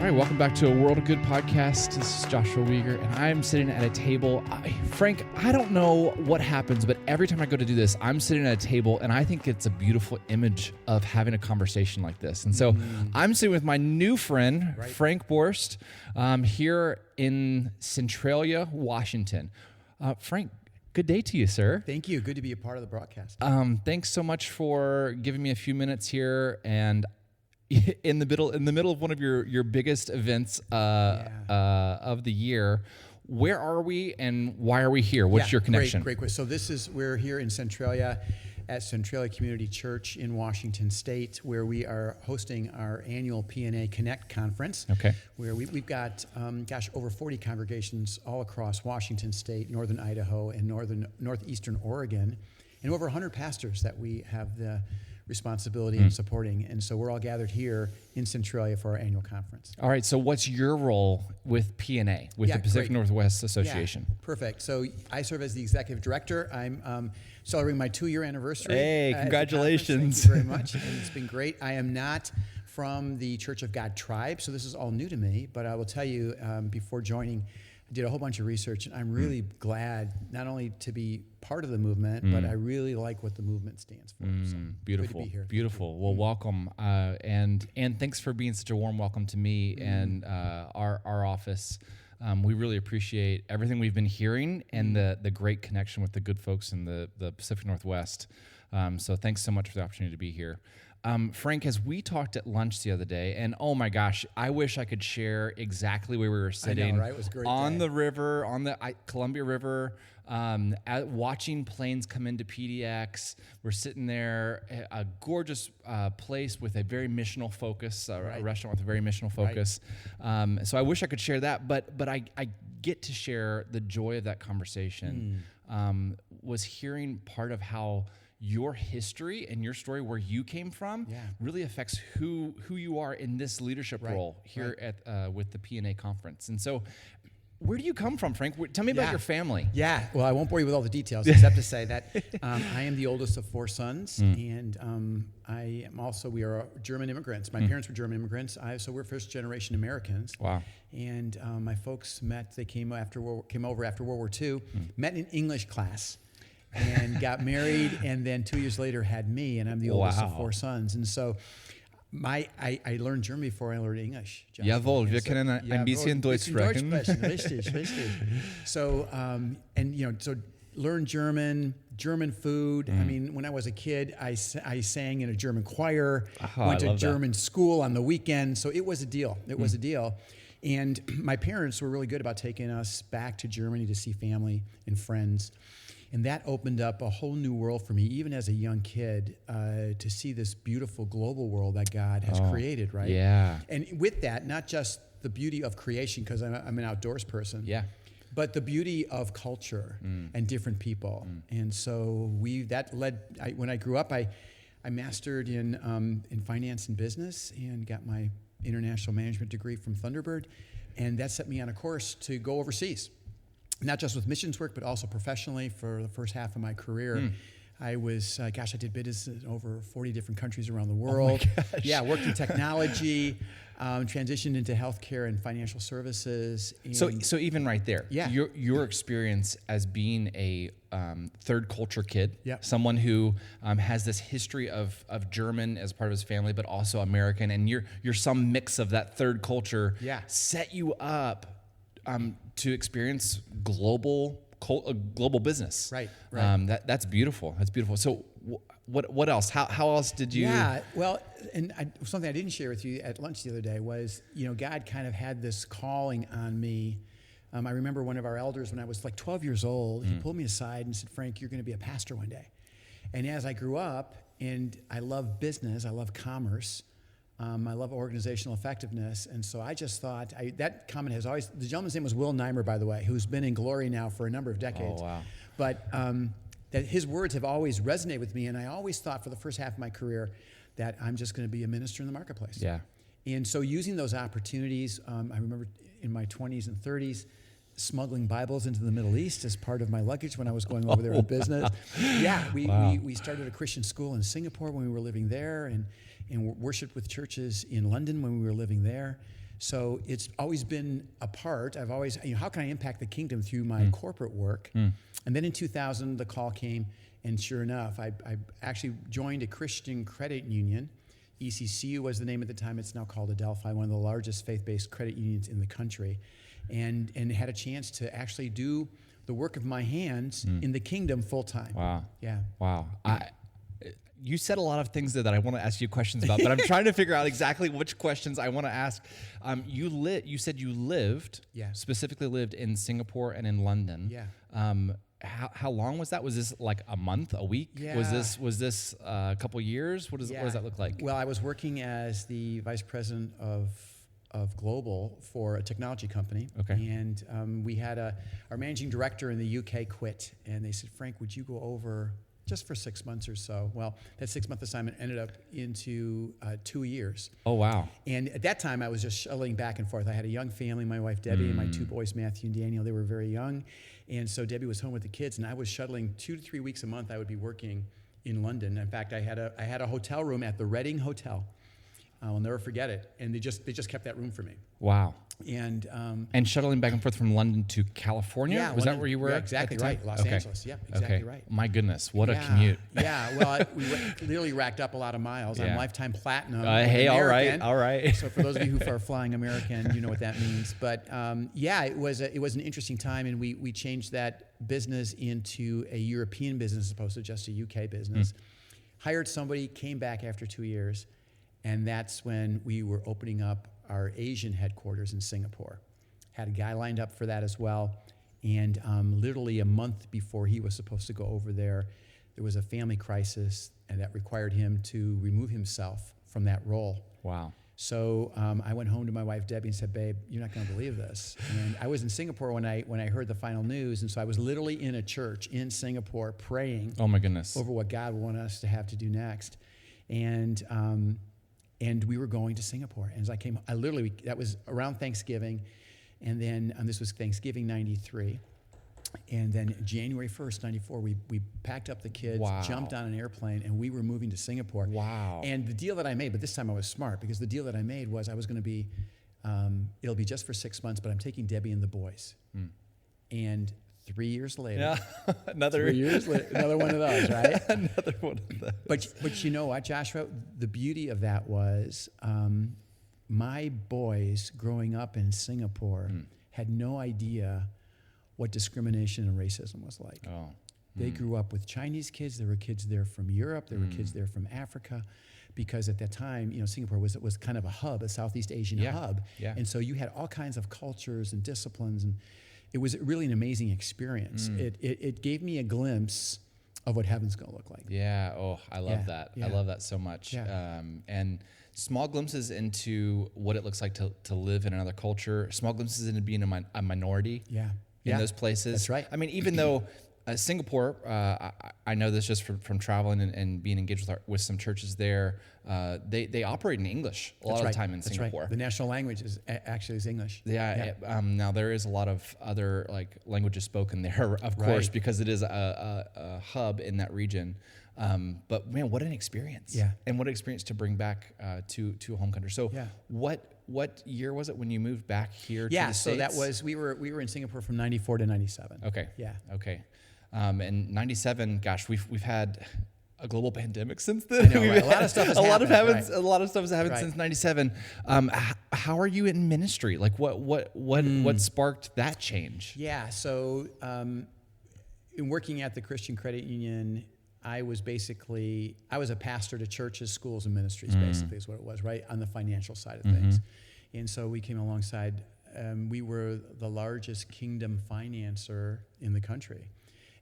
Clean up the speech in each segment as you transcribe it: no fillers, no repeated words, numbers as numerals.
All right, welcome back to a World of Good podcast. This is Joshua Weger, and I'm sitting at a table. Frank, I don't know what happens, but every time I go to do this, I'm sitting at a table, and I think it's a beautiful image of having a conversation like this. And so I'm sitting with my new friend, Frank Borst, here in Centralia, Washington. Frank, good day to you, sir. Thank you. Good to be a part of the broadcast. Thanks so much for giving me a few minutes here, and in the middle of one of your biggest events of the year. Where are we and why are we here? What's your connection? Great question. So we're here in Centralia at Centralia Community Church in Washington State, where we are hosting our annual P&A Connect conference. Okay. Where we've got over 40 congregations all across Washington State, northern Idaho, and northeastern Oregon, and over 100 pastors that we have the responsibility in supporting. And so we're all gathered here in Centralia for our annual conference. All right, so what's your role with P&A, with the Pacific Northwest Association? Yeah, perfect. So I serve as the executive director. I'm celebrating my 2-year anniversary. Hey, congratulations. Thank you very much. And it's been great. I am not from the Church of God tribe, so this is all new to me. But I will tell you, before joining, I did a whole bunch of research, and I'm really glad not only to be part of the movement, but I really like what the movement stands for. So Beautiful, good to be here. beautiful. Well, welcome, and thanks for being such a warm welcome to me and our office. We really appreciate everything we've been hearing and the great connection with the good folks in the Pacific Northwest. So thanks so much for the opportunity to be here. Frank, as we talked at lunch the other day, and oh my gosh, I wish I could share exactly where we were sitting. I know, right? It was a great on day. the river, on the Columbia River, watching planes come into PDX. We're sitting there, a gorgeous place with a very missional focus, a restaurant with a very missional focus. So I wish I could share that, but I get to share the joy of that conversation. Was hearing part of how your history and your story, where you came from, really affects who you are in this leadership role here at with the P&A conference. And so, where do you come from, Frank? Tell me about your family. Yeah, well, I won't bore you with all the details, except to say that I am the oldest of 4 sons, and I am also, we are German immigrants. My parents were German immigrants, so we're first-generation Americans. Wow. And my folks they came over after World War II, met in English class, and got married, and then 2 years later had me, and I'm the oldest of 4 sons. And so I learned German before I learned English. Jawohl, wir können ein bisschen Deutsch sprechen. Richtig. So, so learn German food. I mean, when I was a kid, I sang in a German choir, went to German school on the weekend. So it was a deal. And my parents were really good about taking us back to Germany to see family and friends. And that opened up a whole new world for me, even as a young kid, to see this beautiful global world that God has created, right? Yeah. And with that, not just the beauty of creation, because I'm an outdoors person, but the beauty of culture and different people. And so when I grew up, I mastered in finance and business and got my international management degree from Thunderbird. And that set me on a course to go overseas. Not just with missions work, but also professionally for the first half of my career. I was, I did business in over 40 different countries around the world. Oh my gosh. Yeah, worked in technology, transitioned into healthcare and financial services. And So even right there, your experience as being a third culture kid, someone who has this history of German as part of his family, but also American, and you're some mix of that third culture, set you up to experience global business. Right. That's beautiful. That's beautiful. So what else? How else did you? Yeah. Well, and something I didn't share with you at lunch the other day was, God kind of had this calling on me. I remember one of our elders when I was like 12 years old, he pulled me aside and said, "Frank, you're going to be a pastor one day." And as I grew up, and I love business, I love commerce, I love organizational effectiveness, and so I just thought, that comment has always, the gentleman's name was Will Neimer, by the way, who's been in glory now for a number of decades. Oh, wow. But that his words have always resonated with me, and I always thought for the first half of my career that I'm just going to be a minister in the marketplace. Yeah. And so using those opportunities, I remember in my 20s and 30s, smuggling Bibles into the Middle East as part of my luggage when I was going over there in business. Yeah, we started a Christian school in Singapore when we were living there, and worshiped with churches in London when we were living there. So it's always been a part. I've always, how can I impact the kingdom through my corporate work? And then in 2000, the call came, and sure enough, I actually joined a Christian credit union. ECCU was the name at the time. It's now called Adelphi, one of the largest faith-based credit unions in the country, and had a chance to actually do the work of my hands in the kingdom full time. Wow. Yeah. Wow. You said a lot of things there that I want to ask you questions about, but I'm trying to figure out exactly which questions I want to ask. You said you specifically lived in Singapore and in London. Yeah. How long was that? Was this like a month, a week? Yeah. Was this a couple years? What does that look like? Well, I was working as the vice president of global for a technology company. Okay. And we had our managing director in the UK quit, and they said, Frank, would you go over just for 6 months or so? Well, that 6-month assignment ended up into 2 years. Oh, wow. And at that time, I was just shuttling back and forth. I had a young family, my wife Debbie, and my 2 boys, Matthew and Daniel. They were very young. And so Debbie was home with the kids, and I was shuttling 2 to 3 weeks a month. I would be working in London. In fact, I had a hotel room at the Reading Hotel. I'll never forget it. And they just kept that room for me. Wow. And shuttling back and forth from London to California? Yeah, was that where you were? Yeah, exactly right. Los Angeles. Yep, exactly right. My goodness, what a commute. Yeah, well, we literally racked up a lot of miles. I'm lifetime platinum. Hey, American. all right. So for those of you who are flying American, you know what that means. But it was an interesting time, and we changed that business into a European business as opposed to just a UK business. Hired somebody, came back after 2 years, and that's when we were opening up our Asian headquarters in Singapore. Had a guy lined up for that as well. And literally a month before he was supposed to go over there was a family crisis, and that required him to remove himself from that role. Wow. So I went home to my wife, Debbie, and said, babe, you're not going to believe this. And I was in Singapore when I heard the final news, and so I was literally in a church in Singapore praying. Oh, my goodness. Over what God wanted us to have to do next. And we were going to Singapore. And as that was around Thanksgiving. And then this was Thanksgiving 93. And then January 1st, 94, we packed up the kids, jumped on an airplane, and we were moving to Singapore. Wow. And the deal that I made, but this time I was smart, because the deal that I made was I was going to be, it'll be just for 6 months, but I'm taking Debbie and the boys. And 3 years later, another one of those, right? Another one of those. But you know what, Joshua? The beauty of that was my boys growing up in Singapore had no idea what discrimination and racism was like. Oh. They grew up with Chinese kids. There were kids there from Europe. There were kids there from Africa. Because at that time, Singapore was kind of a hub, a Southeast Asian hub. Yeah. And so you had all kinds of cultures and disciplines, and it was really an amazing experience. It gave me a glimpse of what heaven's going to look like. Yeah. Oh, I love that. Yeah. I love that so much. Yeah. And small glimpses into what it looks like to live in another culture. Small glimpses into being a minority. Yeah. In those places. That's right. I mean, even though Singapore, I know this just from traveling and being engaged with some churches there. They operate in English a lot of the time in Singapore. Right. The national language is English. Yeah. Now there is a lot of other languages spoken there, of course, because it is a hub in that region. But man, what an experience! Yeah. And what an experience to bring back to a home country. So what year was it when you moved back here? To the States? So that was we were in Singapore from 94 to 97. Okay. Yeah. Okay. And 97, gosh, we've had a global pandemic since then. I know, right? A lot of stuff has happened. A lot of stuff has happened since 97. How are you in ministry? Like what sparked that change? Yeah. So in working at the Christian Credit Union, I was a pastor to churches, schools, and ministries, basically is what it was, right? On the financial side of things. And so we came alongside, we were the largest kingdom financer in the country.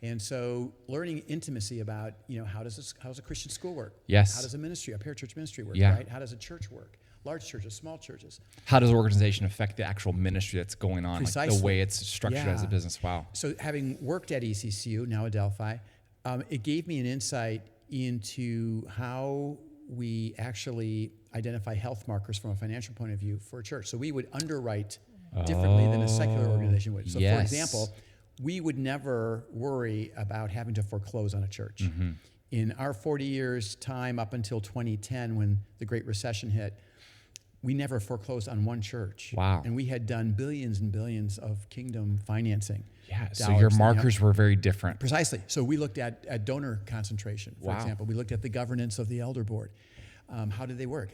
And so learning intimacy about, how does a Christian school work? Yes. How does a ministry, a parachurch ministry work, Yeah. right? How does a church work? Large churches, small churches. How does organization affect the actual ministry that's going on? Precisely. Like the way it's structured as a business. Wow. So having worked at ECCU, now Adelphi, it gave me an insight into how we actually identify health markers from a financial point of view for a church. So we would underwrite differently than a secular organization would. So for example, we would never worry about having to foreclose on a church. In our 40 years time up until 2010 when the Great Recession hit, we never foreclosed on one church. Wow. And we had done billions and billions of kingdom financing. Yeah, so your markers were very different. Precisely. So we looked at donor concentration, for example. We looked at the governance of the elder board. How did they work?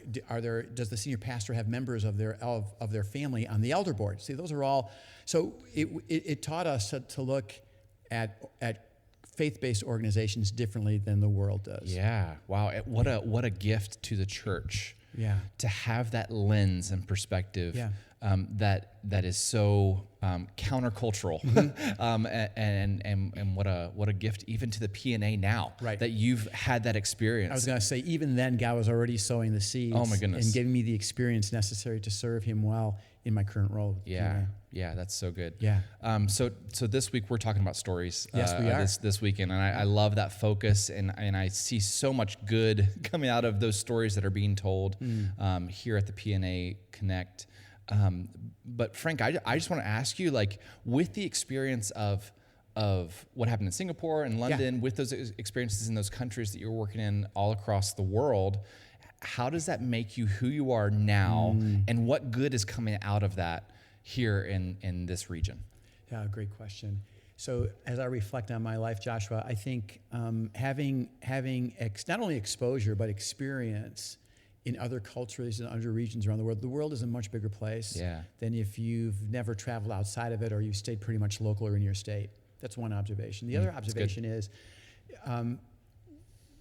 Does the senior pastor have members of their family on the elder board? See, those are all. So it taught us to look at faith-based organizations differently than the world does. Yeah. Wow. What a gift to the church. Yeah. To have that lens and perspective. Yeah. That is so countercultural, and what a gift even to the P&A now, right, that you've had that experience. I was going to say, even then, God was already sowing the seeds. Oh my goodness. And giving me the experience necessary to serve Him well in my current role. Yeah, that's so good. Yeah. So this week we're talking about stories. Yes, we are. This weekend, and I love that focus, and I see so much good coming out of those stories that are being told here at the P&A Connect. But Frank, I just want to ask you, like, with the experience of what happened in Singapore and London, with those experiences in those countries that you're working in all across the world, how does that make you who you are now, and what good is coming out of that here in this region? Yeah, great question. So as I reflect on my life, Joshua, I think having not only exposure but experience in other cultures and other regions around the world is a much bigger place than if you've never traveled outside of it or you've stayed pretty much local or in your state. That's one observation. The other observation is the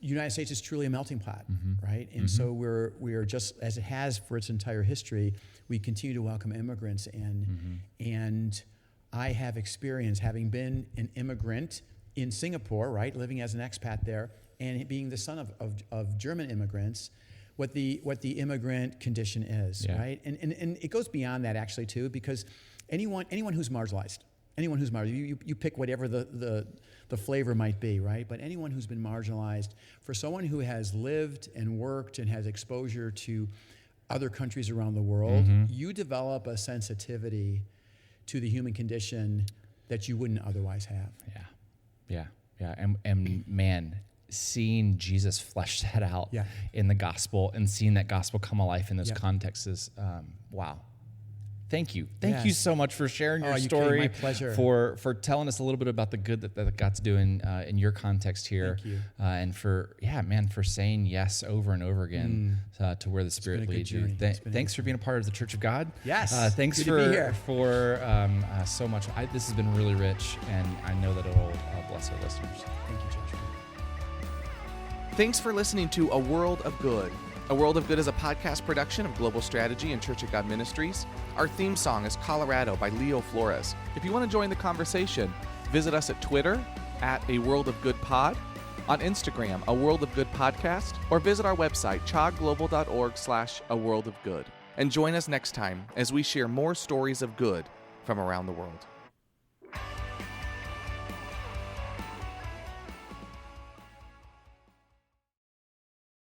United States is truly a melting pot, right? And so we are just, as it has for its entire history, we continue to welcome immigrants in. And I have experience having been an immigrant in Singapore, right, living as an expat there, and being the son of German immigrants, what the immigrant condition is, right? And it goes beyond that actually too, because anyone who's marginalized, you pick whatever the flavor might be, right? But anyone who's been marginalized, for someone who has lived and worked and has exposure to other countries around the world, you develop a sensitivity to the human condition that you wouldn't otherwise have. Yeah. And man, seeing Jesus flesh that out in the gospel and seeing that gospel come alive in those contexts is, wow. Thank you. Thank you so much for sharing your story. My pleasure. For telling us a little bit about the good that God's doing in your context here. Thank you. And for saying yes over and over again to where the Spirit leads you. Thanks for being a part of the Church of God. Yes. Thanks good to be here. for so much. This has been really rich, and I know that it'll bless our listeners. Thank you, Joshua. Thanks for listening to A World of Good. A World of Good is a podcast production of Global Strategy and Church of God Ministries. Our theme song is Colorado by Leo Flores. If you want to join the conversation, visit us at Twitter at A World of Good Pod, on Instagram, A World of Good Podcast, or visit our website, chogglobal.org/A World of Good. And join us next time as we share more stories of good from around the world.